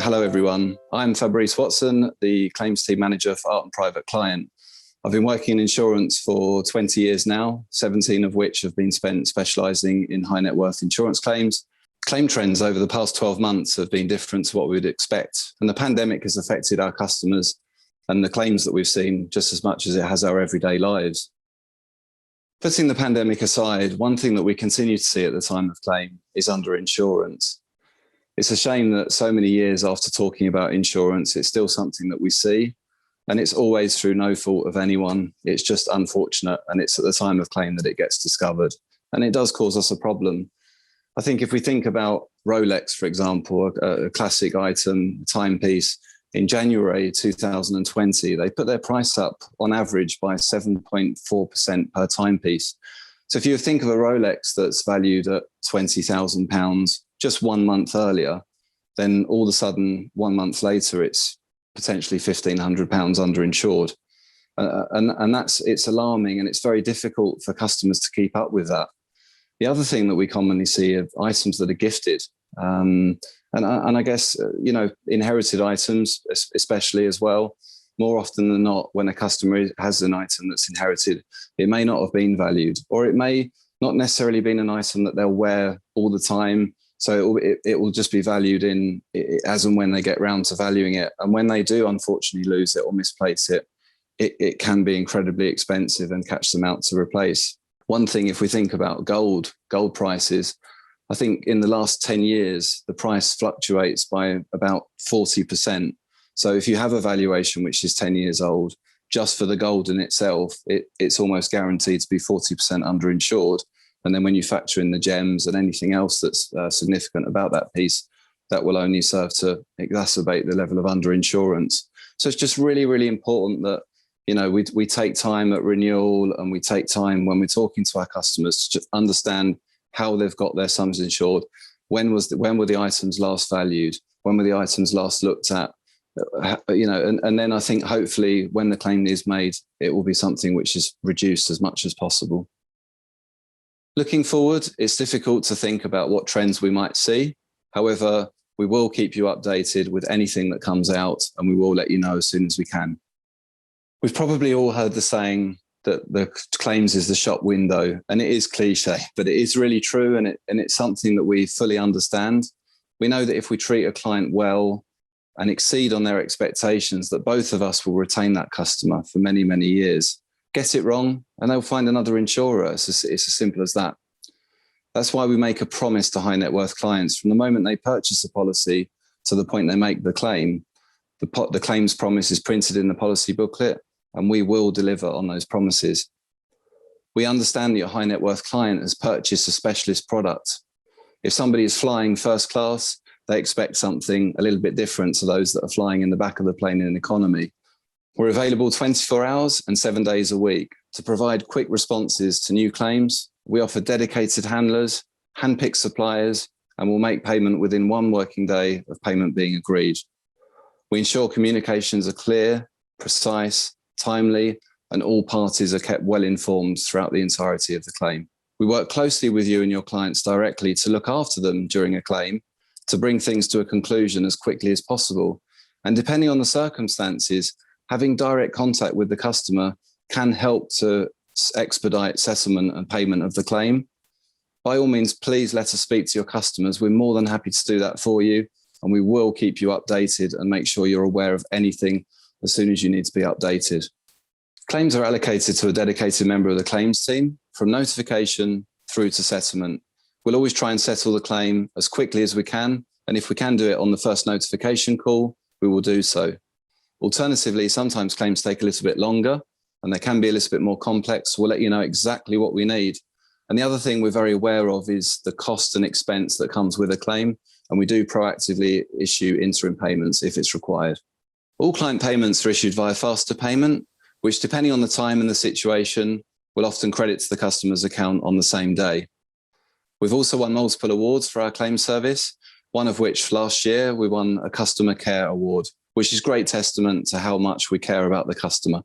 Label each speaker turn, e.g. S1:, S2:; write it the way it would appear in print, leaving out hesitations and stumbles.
S1: Hello everyone, I'm Fabrice Watson, the Claims Team Manager for Art and Private Client. I've been working in insurance for 20 years now, 17 of which have been spent specialising in high net worth insurance claims. Claim trends over the past 12 months have been different to what we'd expect, and the pandemic has affected our customers and the claims that we've seen just as much as it has our everyday lives. Putting the pandemic aside, one thing that we continue to see at the time of claim is underinsurance. It's a shame that so many years after talking about insurance, it's still something that we see, and it's always through no fault of anyone. It's just unfortunate, and it's at the time of claim that it gets discovered, and it does cause us a problem. I think if we think about Rolex, for example, a classic item, timepiece, in January 2020, they put their price up on average by 7.4% per timepiece. So if you think of a Rolex that's valued at £20,000 just 1 month earlier, then all of a sudden, 1 month later, it's potentially £1,500 underinsured. And it's alarming, and it's very difficult for customers to keep up with that. The other thing that we commonly see are items that are gifted. And I guess, inherited items, especially as well, more often than not, when a customer has an item that's inherited, it may not have been valued, or it may not necessarily been an item that they'll wear all the time. So it will just be valued in as and when they get round to valuing it. And when they do, unfortunately, lose it or misplace it, it can be incredibly expensive and catch them out to replace. One thing, if we think about gold prices, I think in the last 10 years, the price fluctuates by about 40%. So if you have a valuation which is 10 years old, just for the gold in itself, it's almost guaranteed to be 40% underinsured. And then when you factor in the gems and anything else that's significant about that piece, that will only serve to exacerbate the level of underinsurance. So it's just really, really important that we take time at renewal, and we take time when we're talking to our customers to understand how they've got their sums insured. When were the items last valued? When were the items last looked at? And then I think hopefully when the claim is made, it will be something which is reduced as much as possible. Looking forward, it's difficult to think about what trends we might see. However, we will keep you updated with anything that comes out, and we will let you know as soon as we can. We've probably all heard the saying that the claims is the shop window, and it is cliche, but it is really true, and it's something that we fully understand. We know that if we treat a client well and exceed on their expectations, that both of us will retain that customer for many, many years. Get it wrong, and they'll find another insurer. It's as simple as that. That's why we make a promise to high net worth clients from the moment they purchase a policy to the point they make the claim. The claims promise is printed in the policy booklet, and we will deliver on those promises. We understand that your high net worth client has purchased a specialist product. If somebody is flying first class, they expect something a little bit different to those that are flying in the back of the plane in economy. We're available 24 hours and 7 days a week to provide quick responses to new claims. We offer dedicated handlers, hand-picked suppliers, and will make payment within 1 working day of payment being agreed. We ensure communications are clear, precise, timely, and all parties are kept well informed throughout the entirety of the claim. We work closely with you and your clients directly to look after them during a claim, to bring things to a conclusion as quickly as possible. And depending on the circumstances, having direct contact with the customer can help to expedite settlement and payment of the claim. By all means, please let us speak to your customers. We're more than happy to do that for you, and we will keep you updated and make sure you're aware of anything as soon as you need to be updated. Claims are allocated to a dedicated member of the claims team from notification through to settlement. We'll always try and settle the claim as quickly as we can, and if we can do it on the first notification call, we will do so. Alternatively, sometimes claims take a little bit longer and they can be a little bit more complex. We'll let you know exactly what we need. And the other thing we're very aware of is the cost and expense that comes with a claim, and we do proactively issue interim payments if it's required. All client payments are issued via faster payment, which, depending on the time and the situation, will often credit to the customer's account on the same day. We've also won multiple awards for our claim service, one of which last year we won a Customer Care Award, which is great testament to how much we care about the customer.